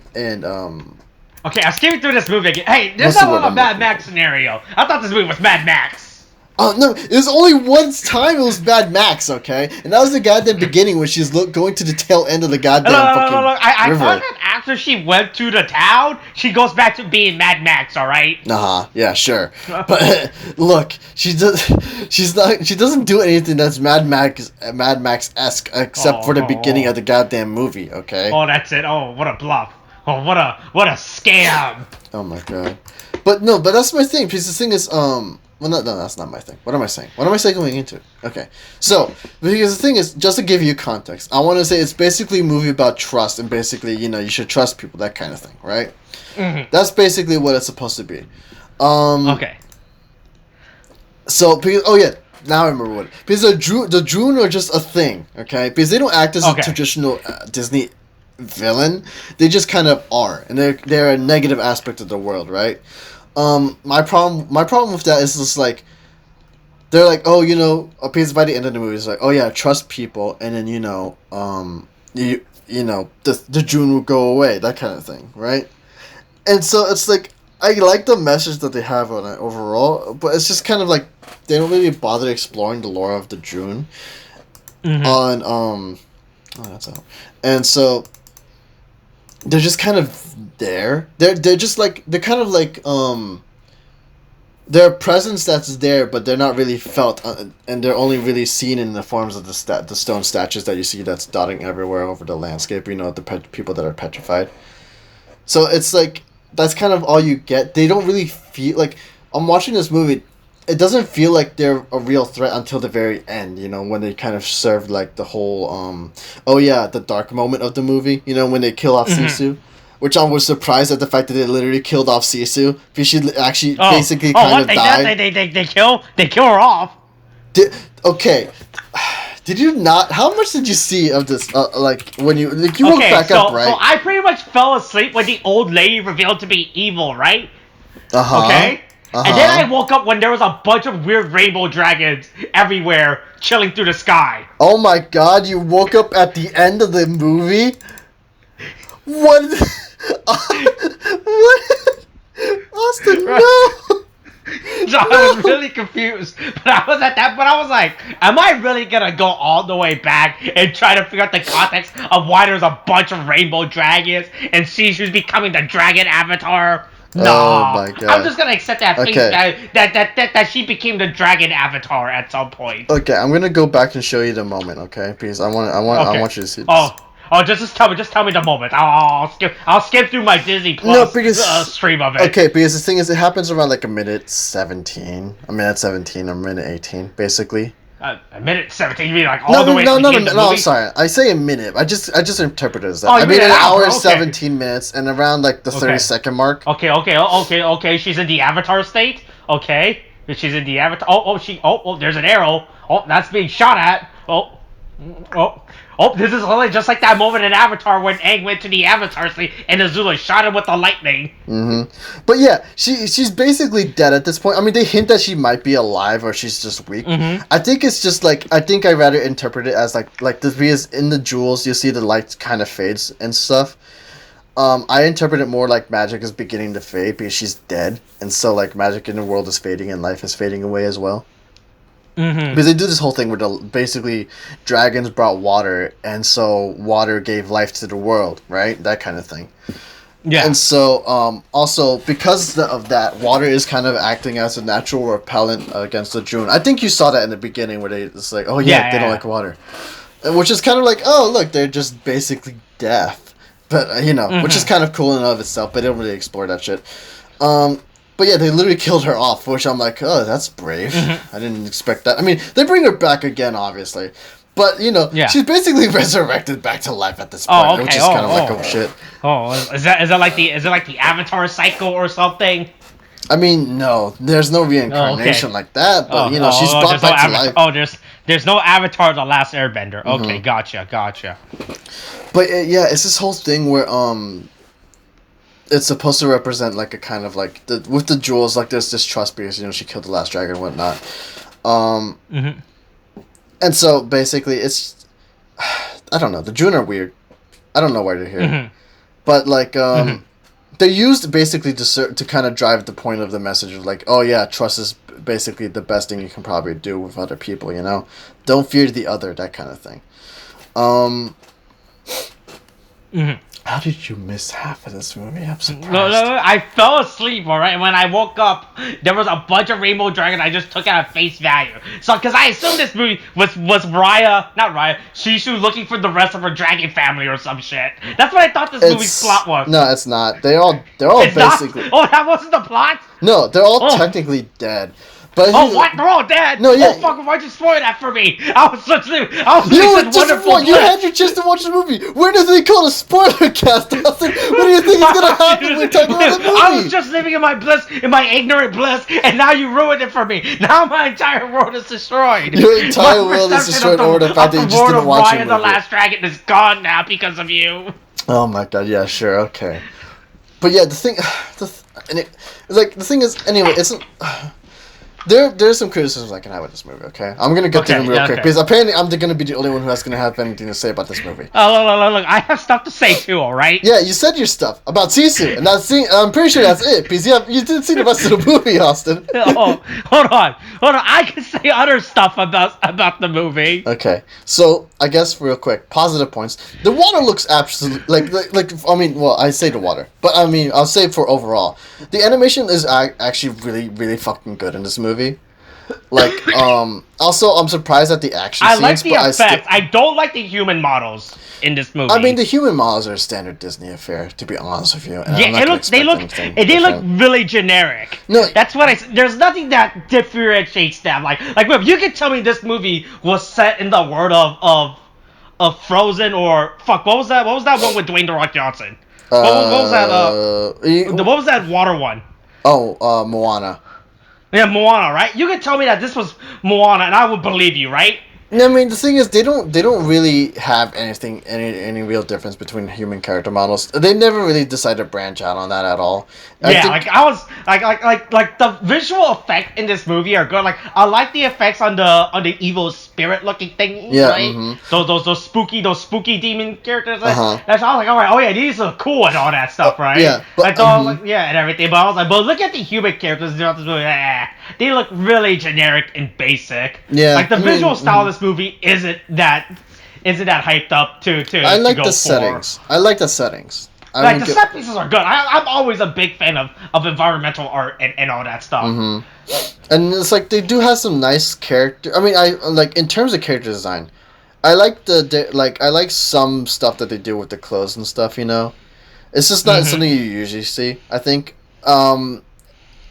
Okay, I'm skimming through this movie again. Hey, there's what's the not word a I'm Mad looking Max for? scenario. I thought this movie was Mad Max. Oh no! It was only one time it was Mad Max, okay, and that was the goddamn beginning when she's going to the tail end of the goddamn fucking I thought river. that after she went to the town, she goes back to being Mad Max. All right. Yeah, sure. But look, she doesn't do anything that's Mad Max-esque except for the beginning of the goddamn movie, okay? Oh, that's it. Oh, what a bluff. Oh, what a scam. Oh my god. But that's my thing, because the thing is, well, no, that's not my thing. What am I saying? What am I saying going into it? Okay. So, because the thing is, just to give you context, I want to say it's basically a movie about trust, and basically, you should trust people, that kind of thing, right? Mm-hmm. That's basically what it's supposed to be. Okay. So, because, now I remember what. Because the June are just a thing, okay? Because they don't act as a traditional Disney villain. They just kind of are, and they're a negative aspect of the world, right? My problem with that is just like, they're like, oh, because by the end of the movie, it's like, oh yeah, trust people, and then the June will go away, that kind of thing, right? And so it's like, I like the message that they have on it overall, but it's just kind of like they don't really bother exploring the lore of the June on that's out. And so they're just kind of there. They're just like, they're kind of like their presence that's there, but they're not really felt, and they're only really seen in the forms of the stone statues that you see that's dotting everywhere over the landscape. The people that are petrified. So it's like, that's kind of all you get. They don't really feel like, I'm watching this movie, it doesn't feel like they're a real threat until the very end, when they kind of served like the whole the dark moment of the movie, when they kill off Sisu, which I was surprised at the fact that they literally killed off Sisu, because she actually basically kind of died. They kill her off. Did you not? How much did you see of this? When you woke back up, right? So I pretty much fell asleep when the old lady revealed to be evil, right? Okay. And then I woke up when there was a bunch of weird rainbow dragons everywhere, chilling through the sky. Oh my god! You woke up at the end of the movie. What? What? Austin, no. So I was really confused, but I was like, am I really gonna go all the way back and try to figure out the context of why there's a bunch of rainbow dragons and see who's becoming the dragon avatar? No, oh my god. I'm just gonna accept that that she became the dragon avatar at some point. Okay, I'm gonna go back and show you the moment, okay? Because I want you to see this. Just tell me the moment. I'll skip through my Disney Plus stream of it. Okay, because the thing is, it happens around like a minute 17, or minute 18, basically. A minute 17, you mean like all the way to the end of the movie? I'm sorry. I say a minute. I just interpret it as that. I mean an hour, 17 minutes, and around like the 30-second mark. Okay. She's in the avatar state. Okay. She's in the avatar. There's an arrow. Oh, that's being shot at. This is only just like that moment in Avatar when Aang went to the Avatar state and Azula shot him with the lightning. But yeah, she's basically dead at this point. I mean, they hint that she might be alive or she's just weak. I think it's just like, I think I rather interpret it as like this, because in the jewels you see the light kind of fades and stuff. I interpret it more like magic is beginning to fade because she's dead, and so like magic in the world is fading and life is fading away as well. Because they do this whole thing where basically dragons brought water, and so water gave life to the world, right? That kind of thing. Yeah. And so also because of that, water is kind of acting as a natural repellent against the June. I think you saw that in the beginning where they it's like, they don't like water, which is kind of like, oh look, they're just basically deaf, but which is kind of cool in and of itself. But they don't really explore that shit. But yeah, they literally killed her off, which I'm like, oh, that's brave. I didn't expect that. I mean, they bring her back again, obviously. But, she's basically resurrected back to life at this point, which is kind of like, oh, shit. Is that like the Avatar cycle or something? I mean, no. There's no reincarnation like that, but, she's brought back to life. There's no Avatar The Last Airbender. Okay, gotcha. But, yeah, it's this whole thing where, it's supposed to represent like a kind of like with the jewels, like there's this trust because she killed the last dragon and whatnot. Mm-hmm. And so basically, it's I don't know. The June are weird. I don't know why they're here, Mm-hmm. but like they're used basically to kind of drive the point of the message of like, oh yeah, trust is basically the best thing you can probably do with other people. You know, don't fear the other, that kind of thing. Mm-hmm. How did you miss half of this movie? I'm surprised. No, I fell asleep, alright? And when I woke up, there was a bunch of rainbow dragons I just took at face value. So, because I assumed this movie was Raya, not Raya, Shishu looking for the rest of her dragon family or some shit. That's what I thought this movie's plot was. No, it's not. They're all It's basically... not? Oh, that wasn't the plot? No, they're all technically dead. But what? They're all dead? No, yeah. Oh, fuck, why'd you spoil that for me? I was such you had your chance to watch the movie. Where do they call a spoiler cast? What do you think is gonna happen when we talk about the movie? I was just living in my bliss, in my ignorant bliss, and now you ruined it for me. Now my entire world is destroyed. Your entire world is destroyed over the fact that you just didn't watch it. Raya the Last Dragon is gone now because of you. Oh my god, yeah, sure, okay. But yeah, the thing is, anyway, it's... There's some criticisms I can have with this movie, okay? I'm going to get to them real quick, because apparently I'm going to be the only one who has going to have anything to say about this movie. Oh, look, I have stuff to say too, alright? Yeah, you said your stuff about Sisu, and I'm pretty sure that's it, because you didn't see the rest of the movie, Austin. Oh, hold on, I can say other stuff about the movie. Okay, so, I guess real quick, positive points. The water looks absolutely, I mean, well, I say the water, but I mean, I'll say for overall. The animation is actually really, really fucking good in this movie. Like, also, I'm surprised at the action scenes. I like the effects. I don't like the human models in this movie. I mean, the human models are a standard Disney affair, to be honest with you. And yeah, they look really generic. No, that's what there's nothing that differentiates them. Like, you can tell me this movie was set in the world of Frozen or fuck. What was that? What was that one with Dwayne The Rock Johnson? What was that? What was that water one? Oh, Moana. Yeah, Moana, right? You could tell me that this was Moana, and I would believe you, right? I mean, the thing is, they don't really have any real difference between human character models. They never really decided to branch out on that at all. I was like the visual effect in this movie are good. Like, I like the effects on the evil spirit looking thing. Yeah, right? Mm-hmm. Those spooky demon characters. That's all like, all right. Oh yeah, these are cool and all that stuff, right? Yeah, but, and everything. But I was like, but look at the human characters throughout this movie. They look really generic and basic. Yeah, like the visual style of this movie isn't that hyped up to I like to go the settings. I like the settings. Like, the set pieces are good. I'm always a big fan of environmental art and all that stuff. Mm-hmm. And it's like they do have some nice character. I mean, I like in terms of character design, I like I like some stuff that they do with the clothes and stuff. You know, it's just not something you usually see. I think.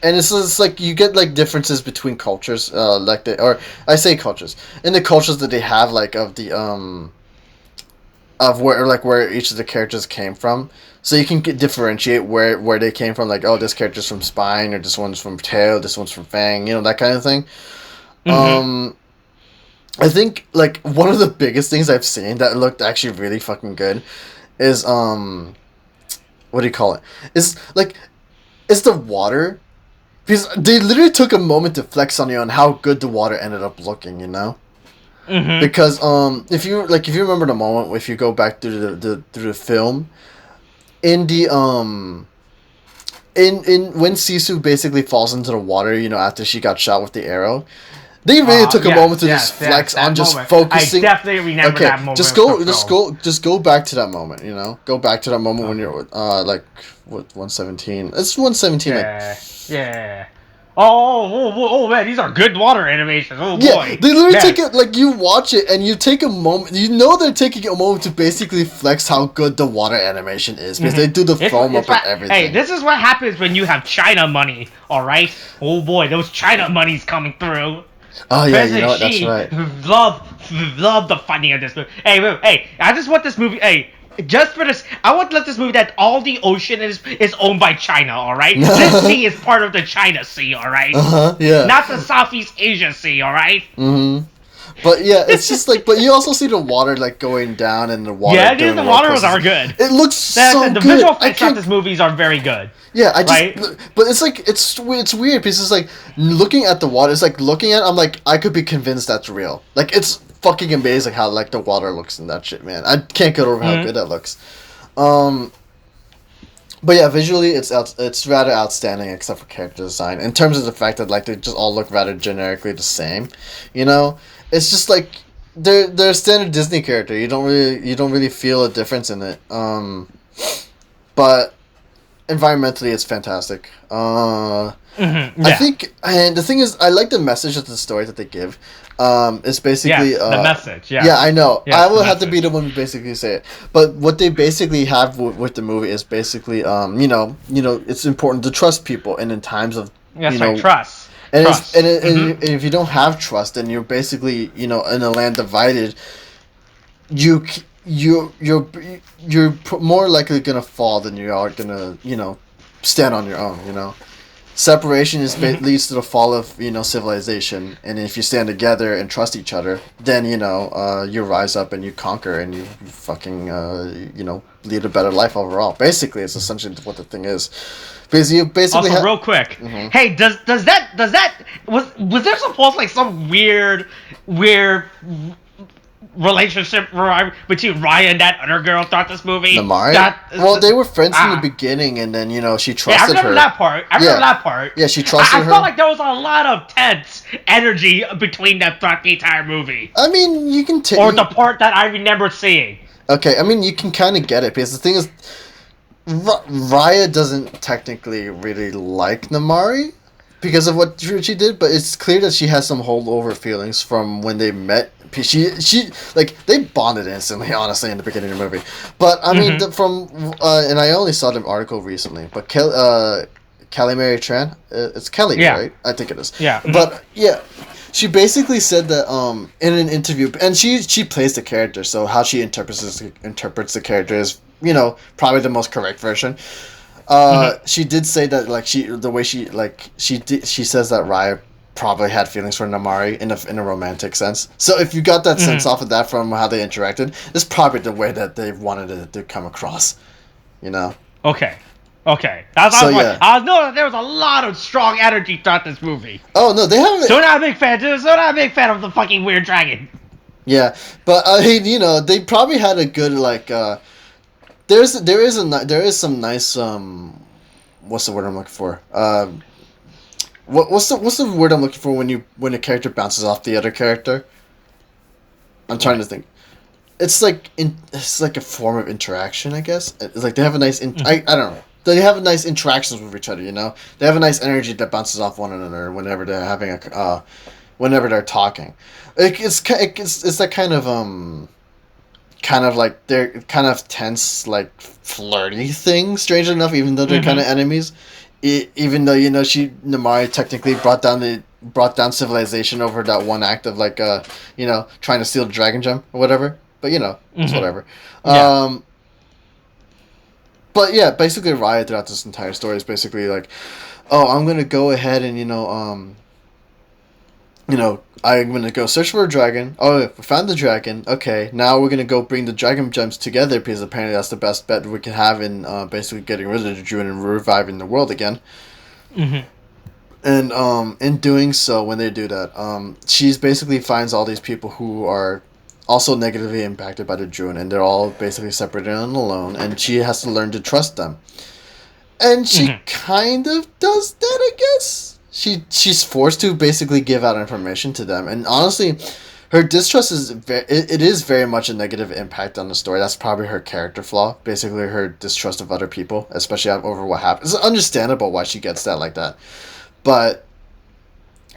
And it's like you get like differences between cultures, I say cultures, in the cultures that they have, like of the of where each of the characters came from, so you can differentiate where they came from. Like, oh, this character's from Spine, or this one's from Tail, this one's from Fang, you know, that kind of thing. I think like one of the biggest things I've seen that looked actually really fucking good is what do you call it? It's the water. Because they literally took a moment to flex on you on how good the water ended up looking, you know. Because if you remember the moment, if you go back through the film, in the in when Sisu basically falls into the water, you know, after she got shot with the arrow, they really took a moment to just flex on just focusing. I definitely remember that moment. Just go back to that moment, you know. Go back to that moment when you're like what 117. It's 117. Yeah. Oh man, these are good water animations. Oh boy. Yeah, they literally take it, like, you watch it and you take a moment. You know they're taking a moment to basically flex how good the water animation is, because they do the foam up and everything. Hey, this is what happens when you have China money. All right. Oh boy, those China money's coming through. Oh yeah, you know what? That's right. Love the funding of this movie. Hey, I just want this movie. Hey. Just for this, I want to let this movie that all the ocean is owned by China, alright? This sea is part of the China Sea, alright? Yeah. Not the Southeast Asia Sea, alright? But yeah, it's just like, but you also see the water like going down and the water. Yeah, dude, the waters are good. It looks so the good. The visual effects of these movies are very good. Yeah, I just, right? But it's like it's weird because it's like looking at the water. It's like looking at. I'm like, I could be convinced that's real. Like it's fucking amazing how like the water looks in that shit, man. I can't get over how good that looks. But yeah, visually it's rather outstanding except for character design. In terms of the fact that like they just all look rather generically the same, you know, it's just like they're a standard Disney character. You don't really feel a difference in it. But environmentally, it's fantastic. I think, and the thing is, I like the message of the story that they give. It's basically the message. Yeah. Yeah, I know. Yes, I will have to be the one who basically say it. But what they basically have with the movie is basically, it's important to trust people, and in times of trust. And and if you don't have trust, then you're basically in a land divided. You're more likely gonna fall than you are gonna stand on your own. Separation leads to the fall of civilization, and if you stand together and trust each other, then you rise up and you conquer and you fucking lead a better life overall. Basically, it's essentially what the thing is. Because you basically also real quick, hey, does that was there supposed like some weird relationship between Raya and that other girl throughout this movie? Namari? Well, they were friends in the beginning, and then she trusted her. I remember that part. That part. Yeah, she trusted her. I felt like there was a lot of tense energy between them throughout the entire movie. I mean, you can or the part that I remember seeing. Okay, I mean, you can kind of get it, because the thing is, Raya doesn't technically really like Namari because of what she did, but it's clear that she has some holdover feelings from when they met. She like they bonded instantly, honestly, in the beginning of the movie. But I mean, and I only saw the article recently. But Kelly Mary Tran, it's Kelly, right? I think it is. Yeah. But yeah, she basically said that in an interview, and she plays the character, so how she interprets the character is probably the most correct version. She did say that like she says that Raya probably had feelings for Namari in a romantic sense. So if you got that sense off of that from how they interacted, it's probably the way that they wanted it to come across. Okay. That's so, yeah. I know that there was a lot of strong energy throughout this movie. Oh no, they haven't. So not a big fan. Of the fucking weird dragon. Yeah, but I mean, they probably had a good like. There is some nice what's the word I'm looking for? What's the word I'm looking for when a character bounces off the other character? I'm trying to think. It's like a form of interaction, I guess. It's like they have a nice I don't know. They have nice interactions with each other, They have a nice energy that bounces off one another whenever they're having whenever they're talking. It's that kind of like they're kind of tense, like flirty thing. Strange enough, even though they're kind of enemies. Even though Namari technically brought down civilization over that one act of like trying to steal the dragon gem or whatever, but it's whatever. Yeah. But yeah, basically Raya throughout this entire story is basically like, oh, I'm gonna go ahead and I'm gonna go search for a dragon. Oh, we found the dragon. Okay, now we're gonna go bring the dragon gems together because apparently that's the best bet we can have in basically getting rid of the druid and reviving the world again. And in doing so, when they do that, she's basically finds all these people who are also negatively impacted by the druid, and they're all basically separated and alone, and she has to learn to trust them. And she kind of does that, I guess. She's forced to basically give out information to them, and honestly, her distrust is very much a negative impact on the story. That's probably her character flaw, basically her distrust of other people, especially over what happens. It's understandable why she gets that like that, but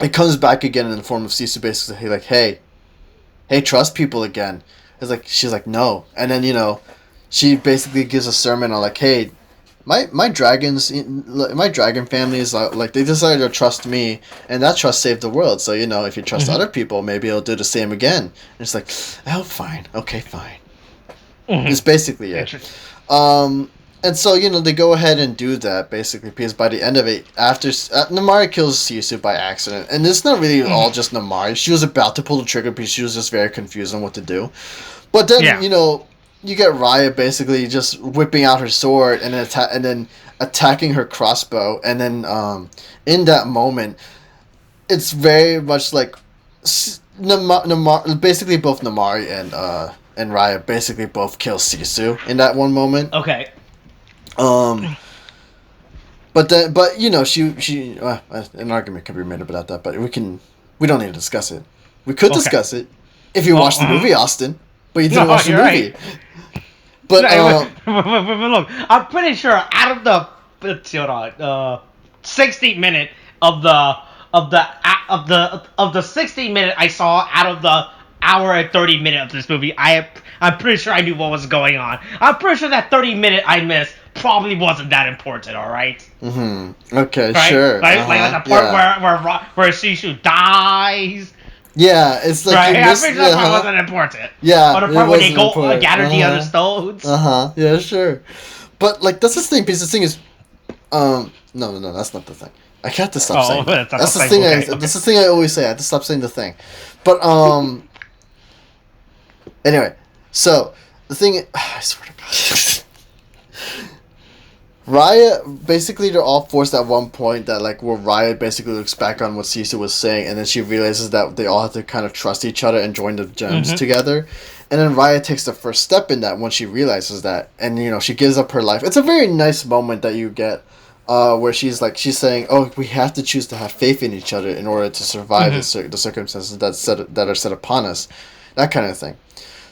it comes back again in the form of Sisu basically like, hey, trust people again. It's like she's like no, and then she basically gives a sermon on like, hey. My dragon family is like they decided to trust me, and that trust saved the world. So if you trust other people, maybe it'll do the same again. And it's like, oh, fine, okay, fine. It's basically it. And so, they go ahead and do that, basically, because by the end of it, after Namari kills Sisu by accident, and it's not really all just Namari. She was about to pull the trigger because she was just very confused on what to do. But then, you get Raya basically just whipping out her sword and then attacking her crossbow, and then in that moment, it's very much like basically both Namari and Raya basically both kill Sisu in that one moment. Okay. But she an argument can be made about that, but we don't need to discuss it. We could discuss it if you watched the movie, Austin, but you didn't watch the movie. Right. But look, I'm pretty sure out of the 60-minute of the 60-minute I saw out of the hour and 30-minute of this movie, I'm pretty sure I knew what was going on. I'm pretty sure that 30-minute I missed probably wasn't that important. All right. Mm-hmm. Okay. Right? Sure. Like the part where Shishu dies. Yeah, it's like right. I'm pretty sure that part wasn't important. Yeah. Or the part where they go gather the other stones. Yeah. Sure. But like that's the thing. Because the thing is, no, that's not the thing. I have to stop saying that. That's the thing. Okay. That's the thing I always say. I have to stop saying the thing. But anyway, so the thing. I swear to God. Raya, basically, they're all forced at one point that, like, where Raya basically looks back on what Sisu was saying, and then she realizes that they all have to kind of trust each other and join the gems together. And then Raya takes the first step in that when she realizes that, and, she gives up her life. It's a very nice moment that you get, where she's saying, oh, we have to choose to have faith in each other in order to survive the circumstances that are set upon us. That kind of thing.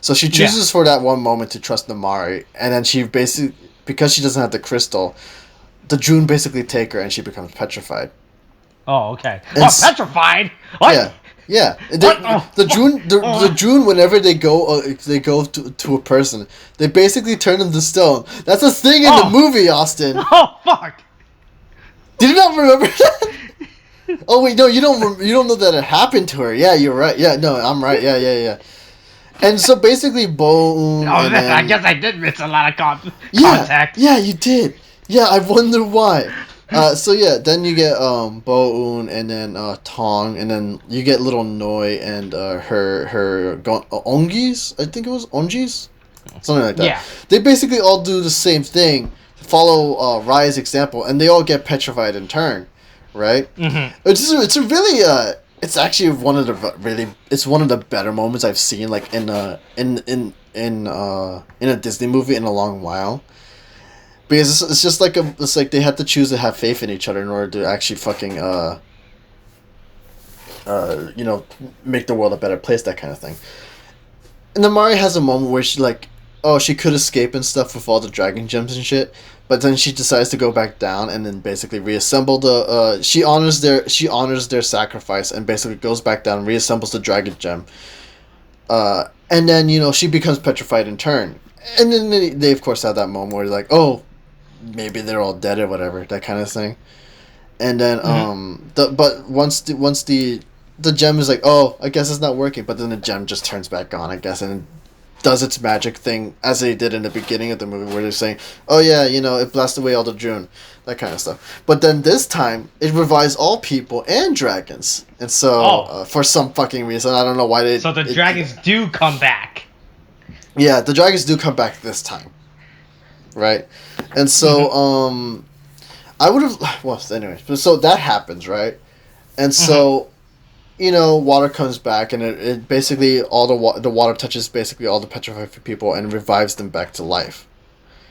So she chooses for that one moment to trust Namari, and then she basically... Because she doesn't have the crystal, the June basically take her and she becomes petrified. Oh, okay. Petrified? What? Yeah. The June, whenever they go to a person, they basically turn them to stone. That's a thing in the movie, Austin. Oh, fuck. Did you not remember that? Oh wait, no, you don't know that it happened to her. Yeah, you're right. Yeah, no, I'm right. Yeah. And so basically, Bo-un... I guess I did miss a lot of contact. Yeah, you did. Yeah, I wonder why. Then you get Bo-un and then Tong, and then you get little Noi and her Ongis? I think it was Ongis? Something like that. Yeah. They basically all do the same thing, follow Raya's example, and they all get petrified in turn, right? Mm-hmm. It's a really... It's actually one of the better moments I've seen like in a Disney movie in a long while, because it's just like it's like they had to choose to have faith in each other in order to actually fucking make the world a better place, that kind of thing. And then Mari has a moment where she could escape and stuff with all the dragon gems and shit, but then she decides to go back down and then basically reassemble the. She honors their sacrifice and basically goes back down and reassembles the dragon gem. And then she becomes petrified in turn, and then they of course have that moment where they're like, oh, maybe they're all dead or whatever, that kind of thing. And then but once the gem is like, oh, I guess it's not working, but then the gem just turns back on, I guess, and does its magic thing as they did in the beginning of the movie where they're saying, oh yeah, it blasts away all the June, that kind of stuff. But then this time it revives all people and dragons, and so for some fucking reason, I don't know why they. So the dragons do come back. Yeah, the dragons do come back this time, right? And so I would have. Well, anyway, so that happens, right? And so. Water comes back, and it basically all the water touches basically all the petrified people and revives them back to life.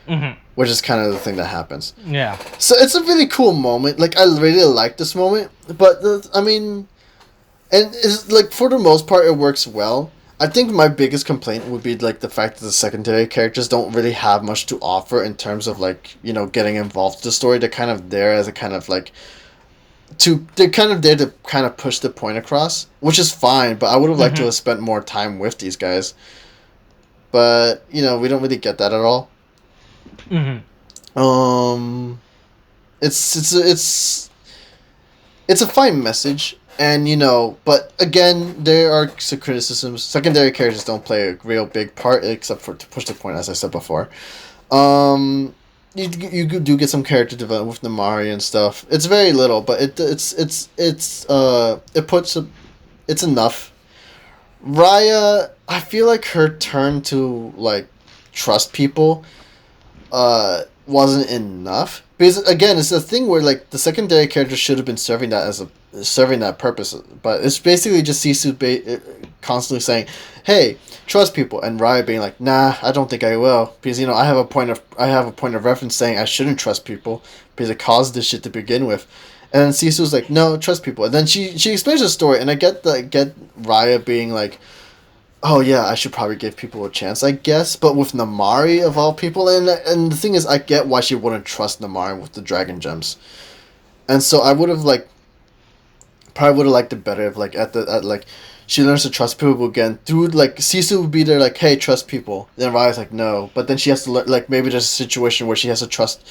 Mm-hmm. Which is kind of the thing that happens. Yeah. So it's a really cool moment. Like, I really like this moment, but and it's like for the most part it works well. I think my biggest complaint would be like the fact that the secondary characters don't really have much to offer in terms of like getting involved in the story. They're kind of there as a kind of like. They're kind of there to kind of push the point across, which is fine, but I would have liked to have spent more time with these guys. But, we don't really get that at all. Mm-hmm. It's a fine message, and, but again, there are some criticisms. Secondary characters don't play a real big part, except for to push the point, as I said before. you do get some character development with Namari and stuff. It's very little, but it's enough. Raya, I feel like her turn to like trust people wasn't enough, because again it's a thing where like the secondary character should have been serving that purpose, but it's basically just Sisu constantly saying, "Hey, trust people," and Raya being like, "Nah, I don't think I will," because I have a point of reference saying I shouldn't trust people because it caused this shit to begin with. And then Sisu's like, "No, trust people." And then she explains the story, and I get Raya being like, "Oh yeah, I should probably give people a chance, I guess." But with Namari of all people, and the thing is, I get why she wouldn't trust Namari with the dragon gems, and so I would have probably would have liked it better if she learns to trust people again through like Sisu would be there like, "Hey, trust people." Then Raya's like, "No," but then she has to learn, like maybe there's a situation where she has to trust,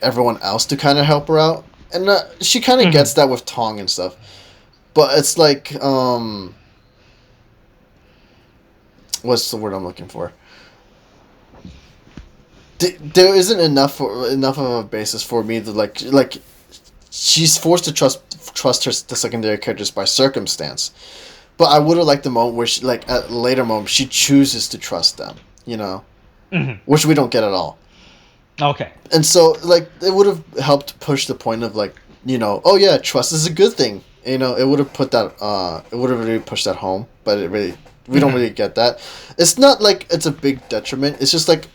everyone else to kind of help her out, and she kind of gets that with Tong and stuff. But it's like, what's the word I'm looking for? There isn't enough of a basis for me to like. She's forced to trust the secondary characters by circumstance, but I would have liked the moment where she, like at a later moment, she chooses to trust them. Which we don't get at all. Okay. And so like it would have helped push the point of like oh yeah, trust is a good thing. It would have put that. It would have really pushed that home, but we don't really get that. It's not like it's a big detriment. It's just like,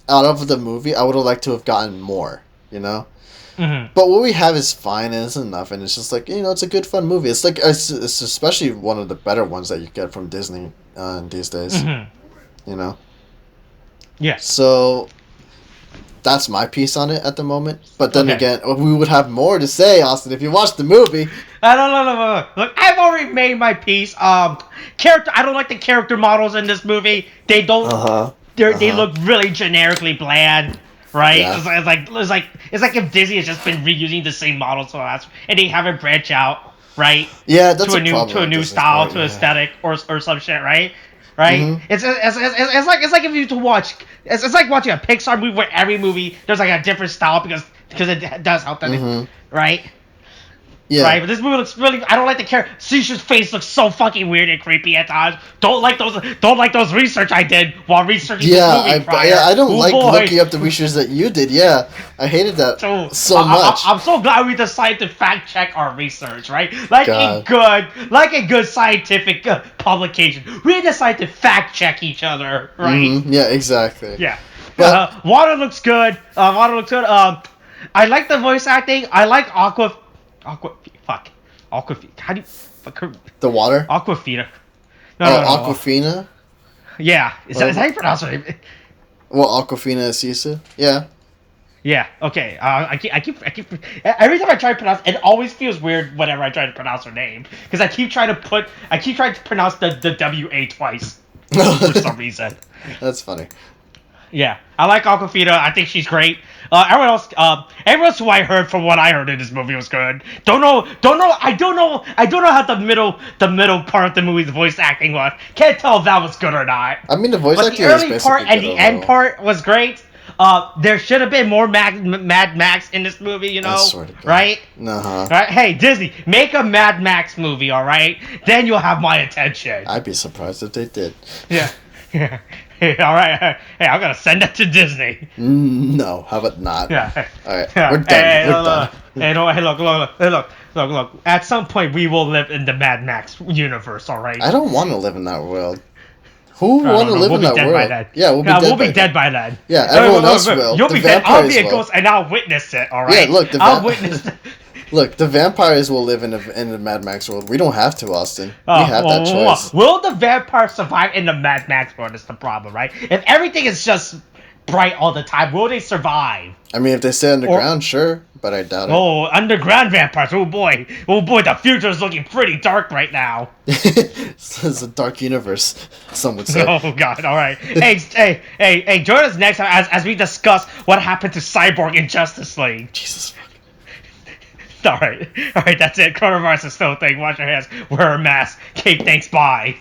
out of the movie, I would have liked to have gotten more. But what we have is fine and it's enough, and it's just like it's a good fun movie. It's like it's especially one of the better ones that you get from Disney these days. Yeah. So that's my piece on it at the moment. But then again, we would have more to say, Austin, if you watched the movie. No. Look, I've already made my piece. Character. I don't like the character models in this movie. They don't. They look really generically bland, right? Yeah. It's like if Disney has just been reusing the same models for the last, and they haven't branched out, right? Yeah, that's to a new style, to aesthetic, or some shit, right? Right? Mm-hmm. It's like if you watch. It's like watching a Pixar movie where every movie there's like a different style because it does help them, right? Yeah. Right, but this movie looks really. I don't like the character. Sisha's face looks so fucking weird and creepy at times. Don't like those research I did while researching this movie prior. I don't looking up the research that you did. Yeah, I hated that so much. I'm so glad we decided to fact check our research, right? Like a good scientific publication. We decided to fact check each other, right? Mm-hmm. Yeah, exactly. Yeah. But Water looks good. I like the voice acting. I like Aquafina. How do you fuck her? The water? Aquafina. No, Aquafina? Yeah. Is that how you pronounce her name? Well, Aquafina is Sisu? Yeah. Yeah, okay. I keep every time I try to pronounce it always feels weird whenever I try to pronounce her name. Because I keep trying to pronounce the W-A twice. For some reason. That's funny. Yeah, I like Aquafina. I think she's great. Everyone else who I heard from what I heard in this movie was good. Don't know. I don't know how the middle part of the movie's voice acting was. Can't tell if that was good or not. I mean, the voice acting was basically good. The early part and the end part was great. There should have been more Mad Max in this movie, right? Uh-huh. Right? Hey, Disney, make a Mad Max movie, all right? Then you'll have my attention. I'd be surprised if they did. Yeah. Hey, all right. Hey, I'm gonna send that to Disney. No, how about not? Yeah. All right, we're done. Hey, look. At some point, we will live in the Mad Max universe. All right. I don't want to live in that world. Who want to live in that world? Yeah, we'll be dead by then. Yeah, everyone else will. You'll be dead. I'll be a ghost, and I'll witness it. All right. Yeah, look, I'll witness it. Look, the vampires will live in the Mad Max world. We don't have to, Austin. We have that choice. Will the vampires survive in the Mad Max world is the problem, right? If everything is just bright all the time, will they survive? I mean, if they stay underground, sure, but I doubt it. Oh, underground vampires. Oh boy, the future is looking pretty dark right now. It's a dark universe, some would say. Oh god, alright. Hey, join us next time as we discuss what happened to Cyborg in Justice League. Jesus fuck. Alright, that's it. Coronavirus is still a thing. Wash your hands, wear a mask. Okay, thanks, bye.